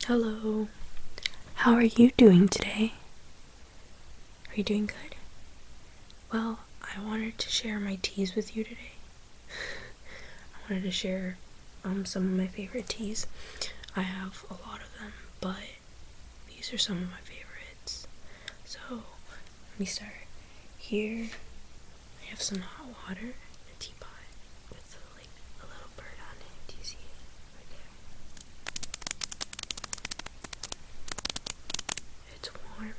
Hello. How are you doing today? Are you doing good? Well, I wanted to share my teas with you today. I wanted to share some of my favorite teas. I have a lot of them, but these are some of my favorites. So, let me start. Here, I have some hot water in a teapot with like a little bird on it. Do you see it? Right there. It's warm.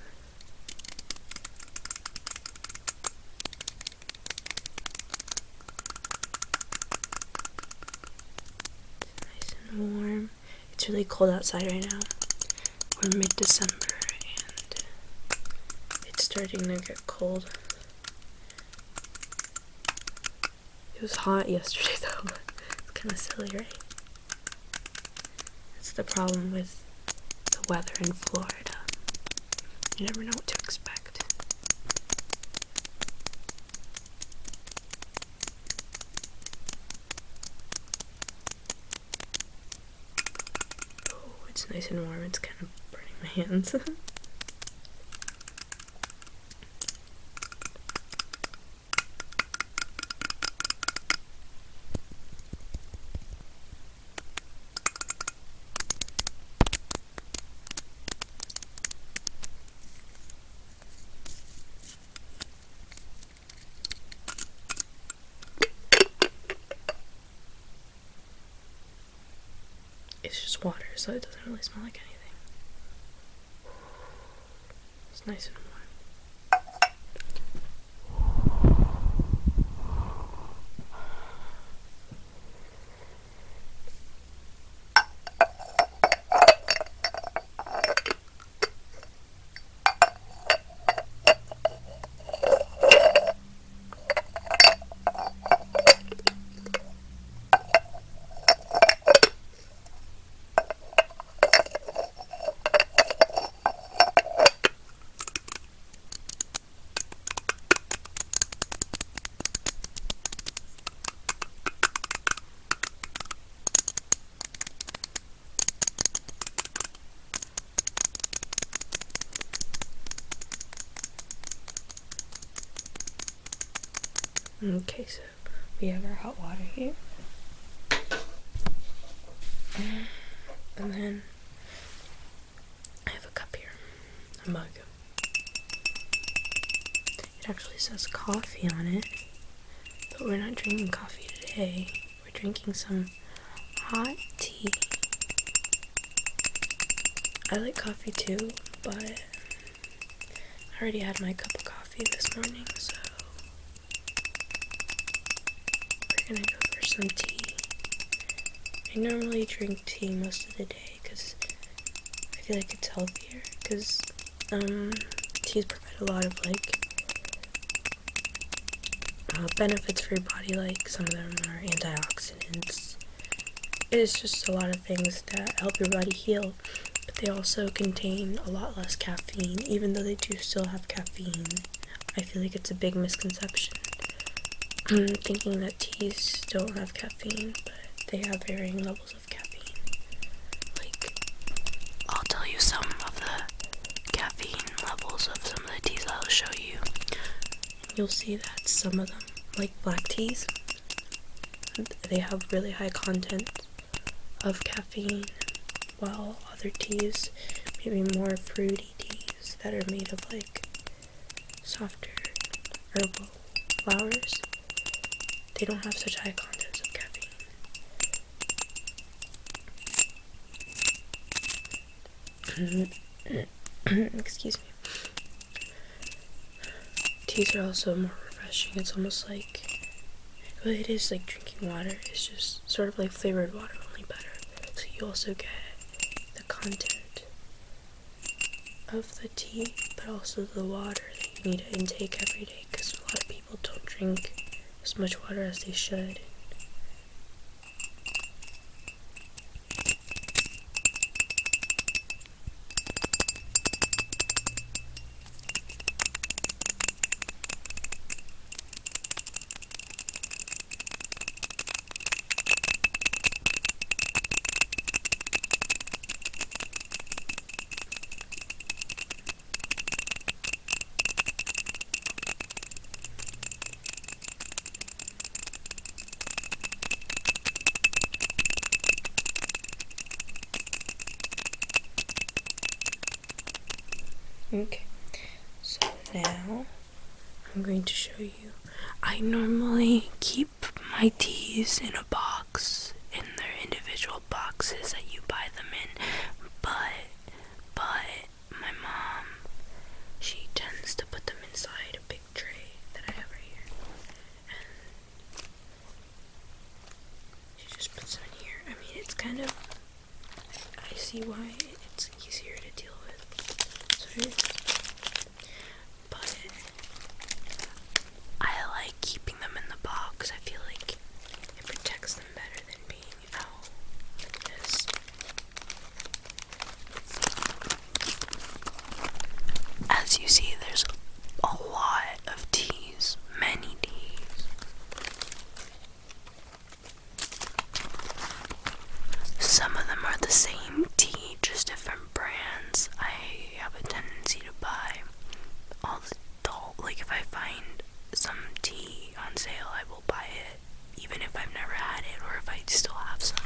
It's nice and warm. It's really cold outside right now. We're mid-December and it's starting to get cold. It was hot yesterday though. It's kind of silly, right? That's the problem with the weather in Florida. You never know what to expect. Oh, it's nice and warm. It's kind of burning my hands. It's just water, so it doesn't really smell like anything. It's nice and warm. Okay, so we have our hot water here. And then I have a cup here, a mug. It actually says coffee on it, but we're not drinking coffee today. We're drinking some hot tea. I like coffee too, but I already had my cup of coffee this morning, so we're gonna go for some tea. I normally drink tea most of the day because I feel like it's healthier, because teas provide a lot of benefits for your body. Like some of them are antioxidants. It's just a lot of things that help your body heal, but they also contain a lot less caffeine. Even though they do still have caffeine, I feel like it's a big misconception thinking that teas don't have caffeine, but they have varying levels of caffeine. Like, I'll tell you some of the caffeine levels of some of the teas I'll show you. You'll see that some of them, like black teas, they have really high content of caffeine, while other teas, maybe more fruity teas that are made of like softer herbal flowers, they don't have such high contents of caffeine. Excuse me. Teas are also more refreshing. It's almost like, well, it is like drinking water. It's just sort of like flavored water, only better. So you also get the content of the tea, but also the water that you need to intake every day, because a lot of people don't drink as much water as they should. Okay, so now I'm going to show you. I normally keep my teas in a box, in their individual boxes that you buy them in, but my mom, she tends to put them inside a big tray that I have right here, and she just puts them in here. I mean, it's kind of, I see why it's easier to deal with. So but I like keeping them in the box. I feel like it protects them better than being out like this. As you see, there's a lot of teas, many teas. Some of them are the same tea, just different brands. I have a tendency to buy all the like if I find some tea on sale, I will buy it, even if I've never had it or if I still have some.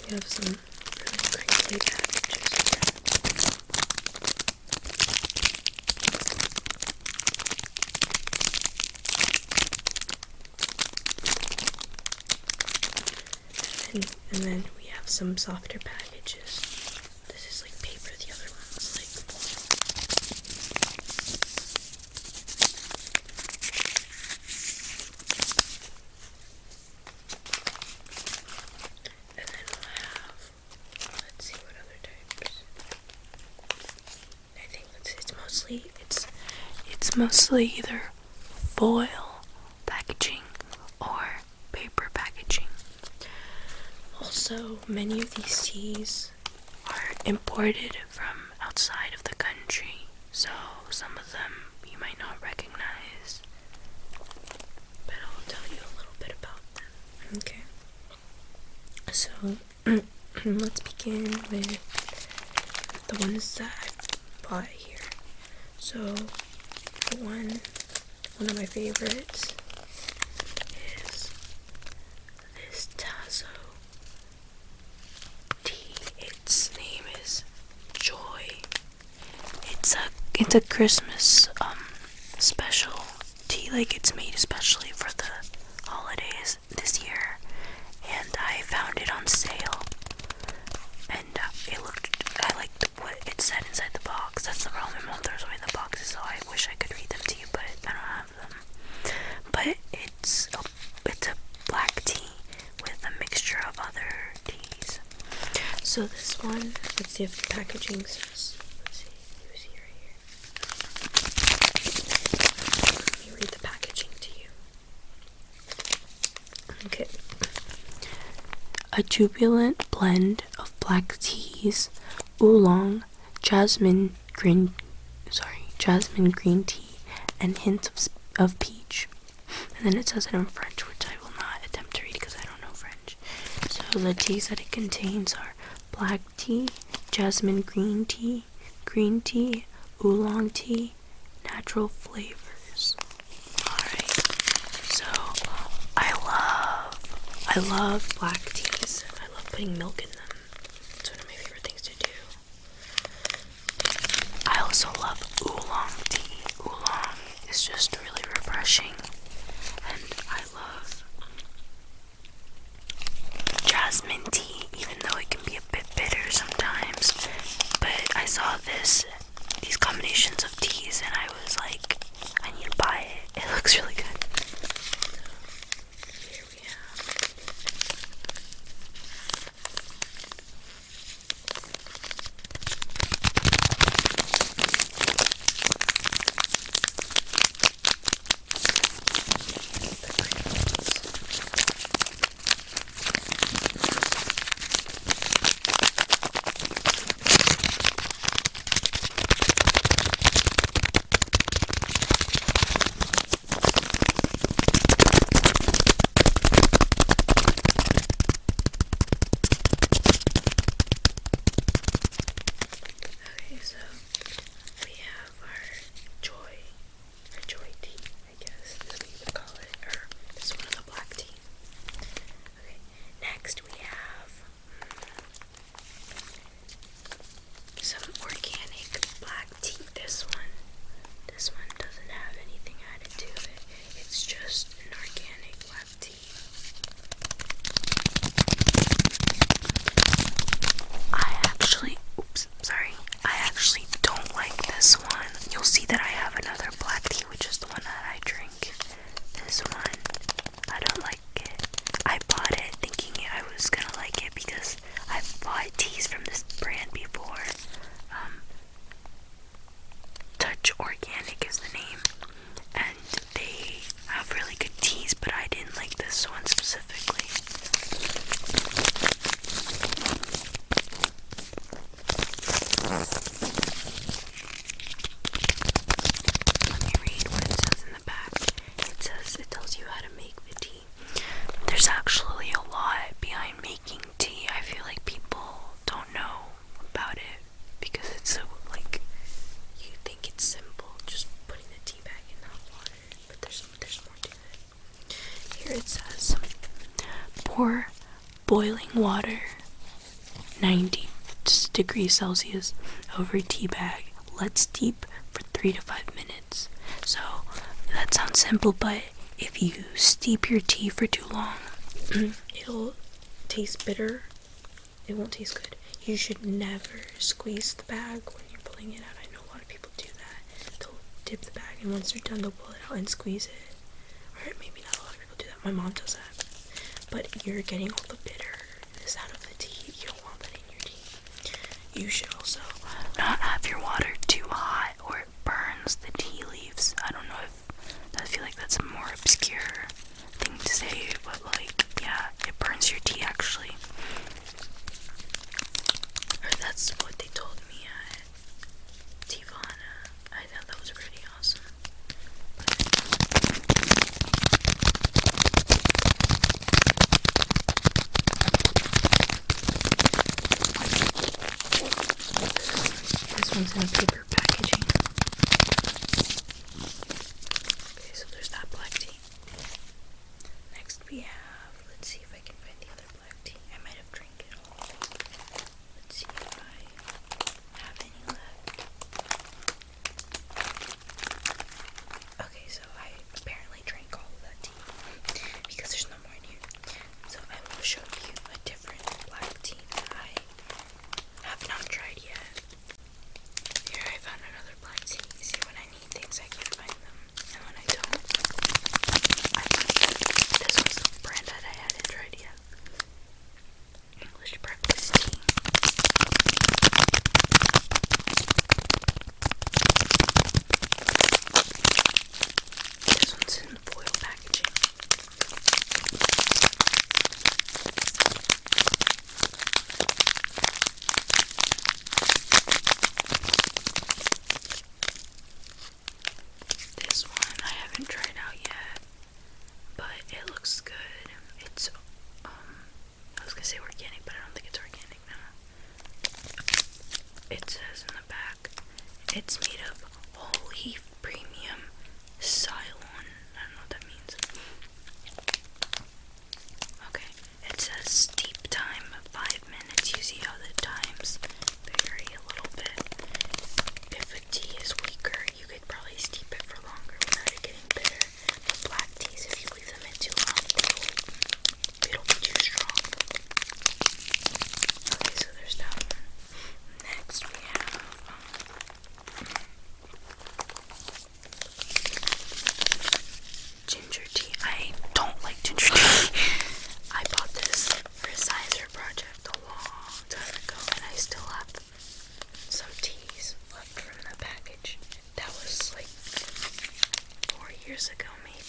We have some really crinkly packages here. And then we have some softer packages. This is like paper, the other one's like and then we'll have, let's see what other types. I think it's mostly either foil packaging or paper packaging. Also, many of these teas are imported from outside of the country, so some of them you might not recognize, but I'll tell you a little bit about them. Okay, so let's begin with the ones that I bought here. So one of my favorites is this Tazo tea. Its name is Joy. It's a Christmas special tea, like it's made especially for the holidays this year, and I found it on sale, and I liked what it said inside the box. That's the problem, my mom throws away the boxes, so I wish I could read them to you, but I don't have them. But it's a black tea with a mixture of other teas. So this one, let's see if the packaging says, let's see, you see right here. Let me read the packaging to you. Okay. A jubilant blend of black teas, oolong, jasmine green tea, and hints of peach. And then it says it in French, which I will not attempt to read because I don't know French. So the teas that it contains are black tea, jasmine green tea, oolong tea, natural flavors. Alright, so I love black teas. I love putting milk in them. It's one of my favorite things to do. I also love oolong tea. Oolong is just really refreshing, and I love jasmine tea, even though it can be a bit bitter sometimes. But I saw these combinations of teas, and I was like, I need to buy it. It looks really good. So, here we have pour boiling water, 90 degrees Celsius, over a tea bag. Let steep for 3 to 5 minutes. So that sounds simple, but if you steep your tea for too long, it'll taste bitter. It won't taste good. You should never squeeze the bag when you're pulling it out. I know a lot of people do that. They'll dip the bag, and once they're done, they'll pull it out and squeeze it. Or maybe not a lot of people do that. My mom does that. But you're getting all the bitterness out of the tea. You don't want that in your tea. You should also not have your water too hot, or it burns the tea leaves. I don't know if I feel like that's a more obscure thing to say, but like, yeah, it burns your tea actually. Or that's what they told me at Tivana. I thought that was pretty awesome. This one's in a paper packaging. Okay, so there's that black tea. Next we have, let's see if I can find the other black tea. I might have drank it all. Let's see if I have any left. Okay, so I apparently drank all of that tea because there's no more in here. So I will show you a different black tea that I have not tried yet. Here I found another black tea. You see, when I need things I can find them, and when I don't, I find them. This was the brand that I hadn't tried yet. English breakfast tea. This one's in foil packaging. This one I haven't tried out yet, but it looks good. It's I was gonna say organic, but I don't think it's organic now. It says in the back, it's made of whole leaf premium Ceylon. I don't know what that means. Okay, it says steep time 5 minutes. You see how the times vary a little bit. If a tea is weaker, you could probably steep it for longer without it getting bitter. But black teas, if you leave them in too long, it'll be too strong. Okay, so there's that one. Next we have ginger tea. I don't like ginger tea. I bought this for a science project a long time ago, and I still have some teas left from the package. That was like 4 years ago, maybe.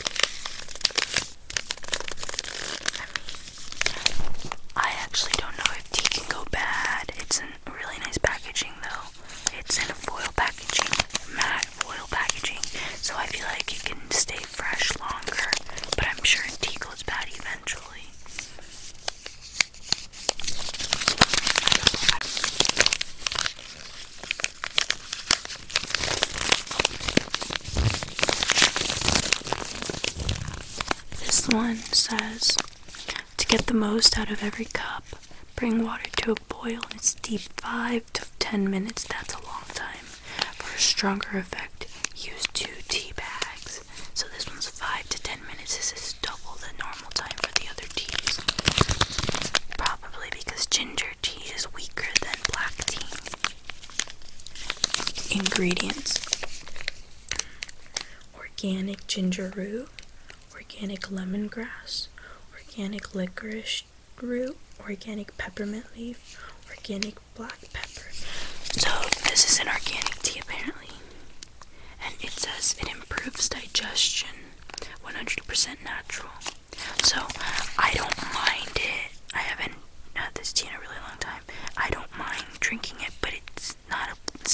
I mean, I actually don't know if tea can go bad. It's in really nice packaging though. It's in a foil packaging, matte foil packaging, so I feel like it can stay fresh longer, but I'm sure tea goes bad eventually. This one says, to get the most out of every cup, bring water to a boil and steep 5 to 10 minutes. That's a long time. For a stronger effect, use 2 tea bags. So this one's 5 to 10 minutes. This is double the normal time for the other teas. Probably because ginger tea is weaker than black tea. Ingredients: organic ginger root, organic lemongrass, organic licorice root, organic peppermint leaf, organic black pepper. So this is an organic tea apparently. And it says it improves digestion, 100% natural. So I don't mind it. I haven't had this tea in a really long time. I don't mind drinking it, but it's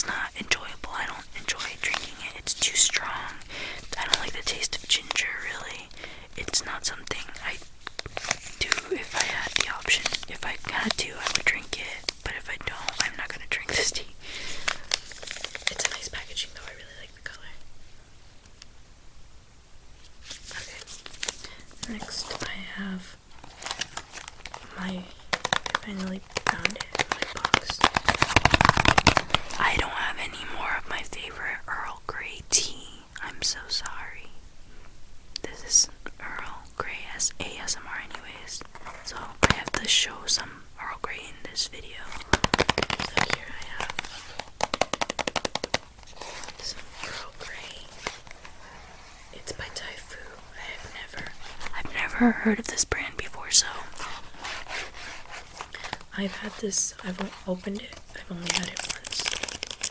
not enjoyable. I don't enjoy drinking it. It's too strong. I don't like the taste of ginger really. It's not something I do if I had the option. If I had to, I would drink it, but if I don't, I'm not gonna drink this tea. It's a nice packaging though. I really like the color. Okay. Next I have I finally found it in my box. I don't have any more of my favorite Earl Grey tea. I'm so sorry. This is Earl Grey as ASMR anyways, so I have to show some Earl Grey in this video. So here I have some Earl Grey. It's by Taifu. I've never heard of this brand before, so I've had this, I've opened it, I've only had it once,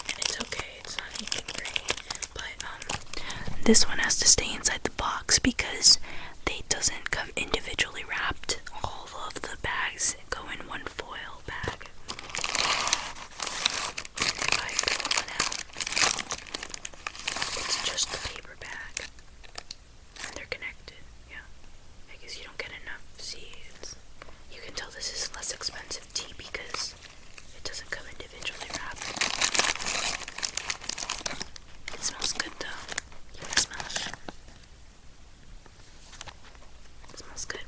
and it's okay, it's not anything great, but this one has to stay inside the box because they doesn't come individually wrapped. All of the bags go in one foil bag. if I pull one out, it's just the paper bag, and they're connected, yeah, I guess you don't get enough seeds. You can tell this is less expensive tea because it doesn't come individually wrapped. It smells good though. You wanna smell it? It smells good.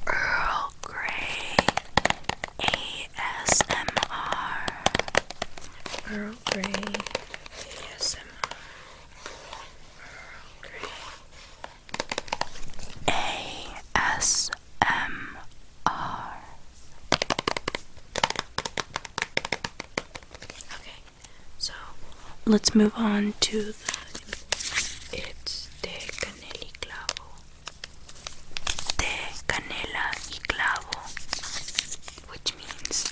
Earl Grey ASMR. Earl Grey ASMR. Earl Grey. ASMR. Okay, so Let's move on to the it's de canela y clavo, de canela y clavo, which means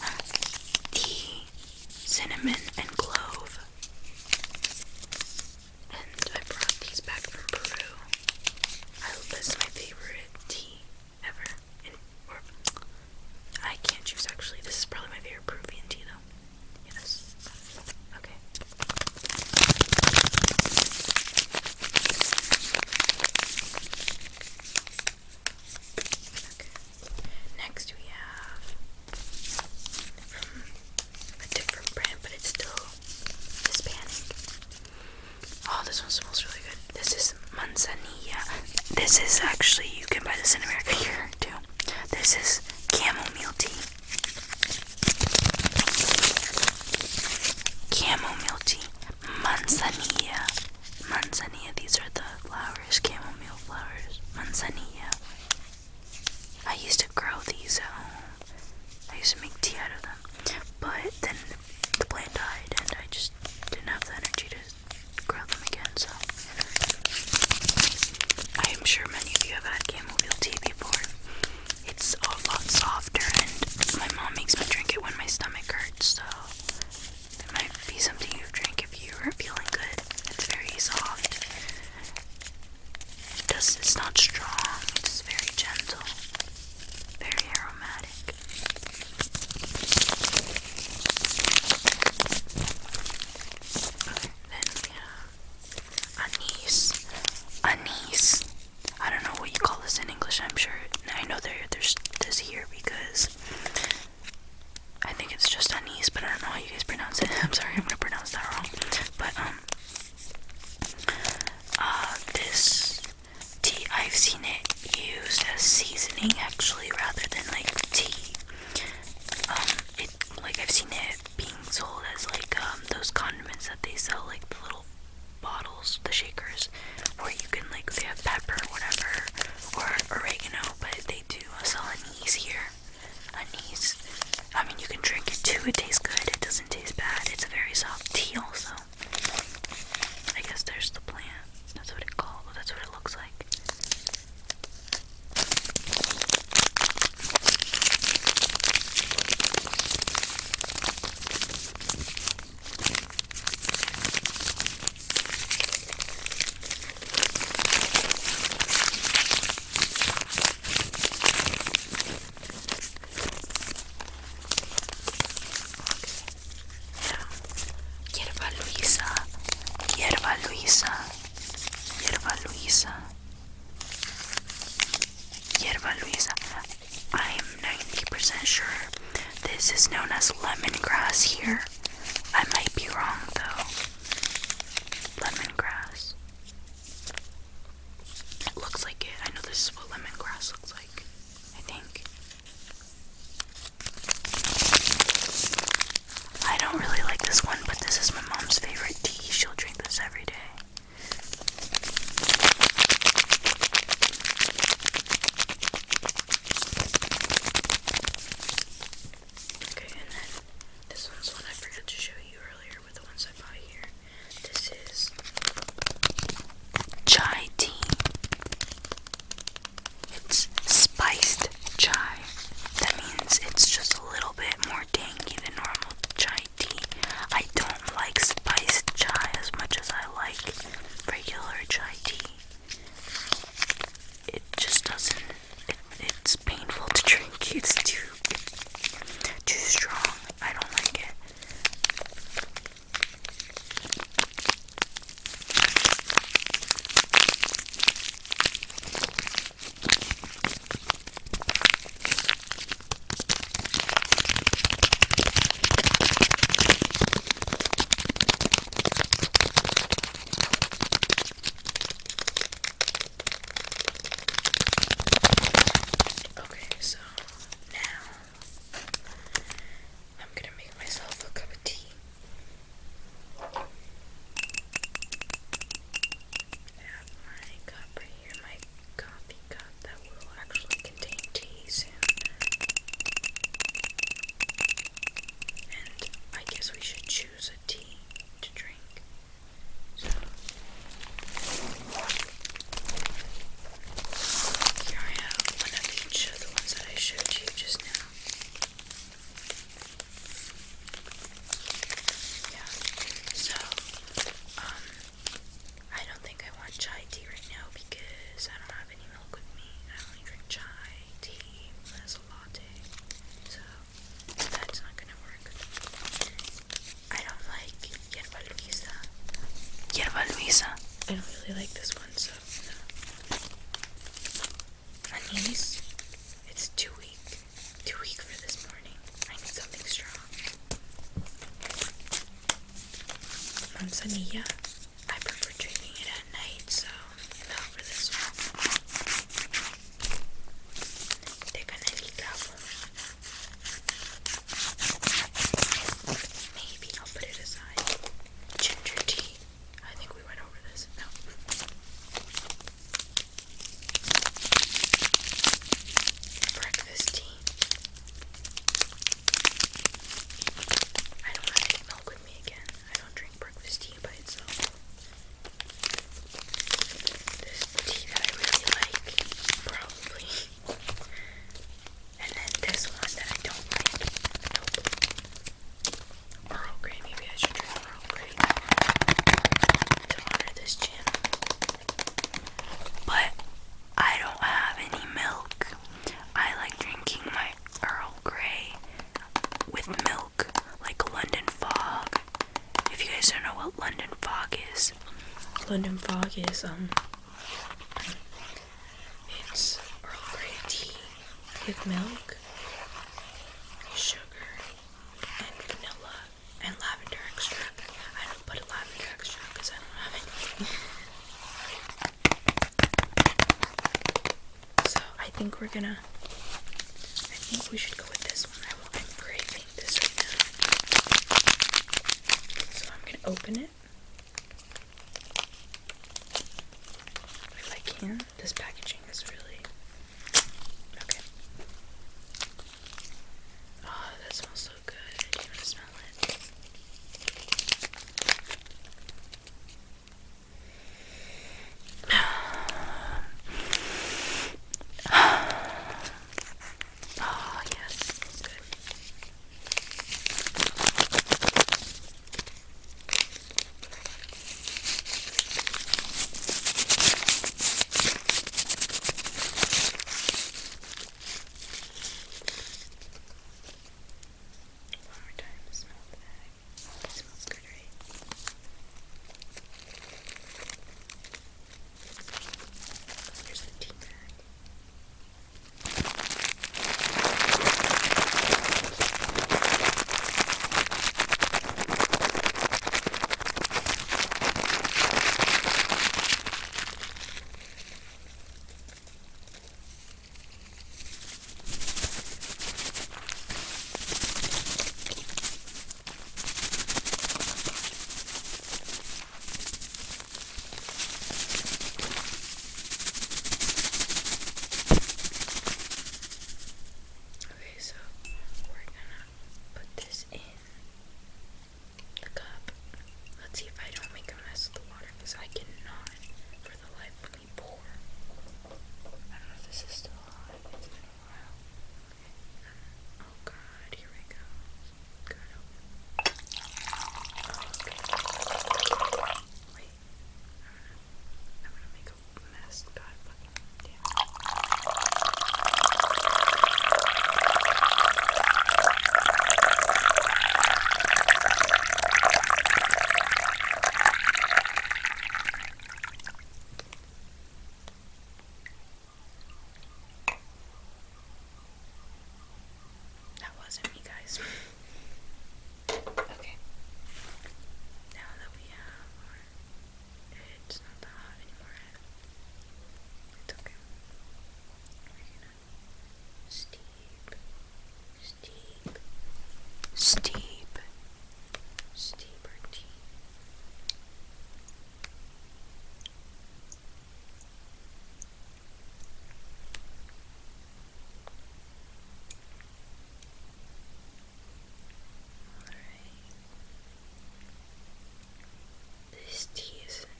tea, cinnamon, and clove. and I brought these back from Peru. This is my favorite tea ever. Or I can't choose actually. This is probably my favorite Peruvian tea though. Yes. Okay. Next we have from a different brand, but it's still Hispanic. Oh, this one smells really good. This is manzanilla. This is actually, you can buy this in America here too. This is chamomile tea. Chamomile tea. Manzanilla. Manzanilla. These are the flowers. Chamomile flowers. Manzanilla. I used to grow these at home. I used to make tea out of them. But then the plant died and I just didn't have the energy to grow them again, so I am sure many of you have had chamomile tea before. It's a lot softer and my mom makes me drink it when my stomach hurts, so it might be something you've drank if you aren't feeling good. It's very soft. It's not strong, it's very gentle, very aromatic. Okay, then we have anise. Anise. I don't know what you call this in English. I'm sure. I know there's this here because I think it's just anise, but I don't know how you guys pronounce it. I'm sorry, I'm gonna pronounce that wrong. But this tea, I've seen it used as seasoning actually, rather than like tea. I've seen it being sold as like those condiments that they sell, like the little bottles, the shakers, where you can like, they have pepper, whatever, or oregano, but they do sell anise here. Anise. I mean, you can drink it too. It tastes good. It doesn't taste bad. It's a very soft tea also. I guess there's the plant. That's what it called. That's what it looks like. Hierba Luisa. I am 90% sure this is known as lemongrass here. I might be wrong though. Lemongrass. It looks like it. I know this is what lemongrass looks like. I think. I don't really like this one, but this is my mom's favorite tea. She'll drink this every day. Okay, and then this one's one I forgot to show you earlier with the ones I bought here. This is chai tea. It's spiced chai. That means it's just a little bit more tangy than normal chai tea. I don't like spiced chai as much as I like regular chai tea. It just doesn't, it's painful to drink. It's too strong. I don't like it. Okay, so now I'm gonna make myself a cup of tea. I have my cup right here, my coffee cup that will actually contain tea soon. And I guess we should choose a tea to drink. So here I have one of each of the ones that I showed you just now. Yeah. So, I don't think I want chai tea right now because I don't have any milk with me. I only drink chai tea as a latte. So, that's not gonna work. I don't like Hierba Luisa. Hierba Luisa. I don't really like this one, so no. Anise, it's too weak. Too weak for this morning. I need something strong. Manzanilla, I prefer drinking it at night, so no for this one. De canelita. Maybe I'll put it aside. Ginger tea. I think we went over this. No. Breakfast tea. I don't have any milk with me again. I don't drink breakfast tea by itself. This tea that I really like, probably. And then this one that I don't like. Nope. Earl Grey. Maybe I should drink Earl Grey to honor this channel. But I don't have any milk. I like drinking my Earl Grey with milk, like London Fog. If you guys don't know what London Fog is, London Fog is it's Earl Grey tea with milk, sugar, and vanilla, and lavender extract. I don't put a lavender extract because I don't have any. So I think we should go with this one. I'm craving this right now. So I'm gonna open it if I can. This packaging is really okay. Oh, that smells so good. I do want to smell it. Oh, yes, smells good.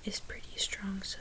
is pretty strong, so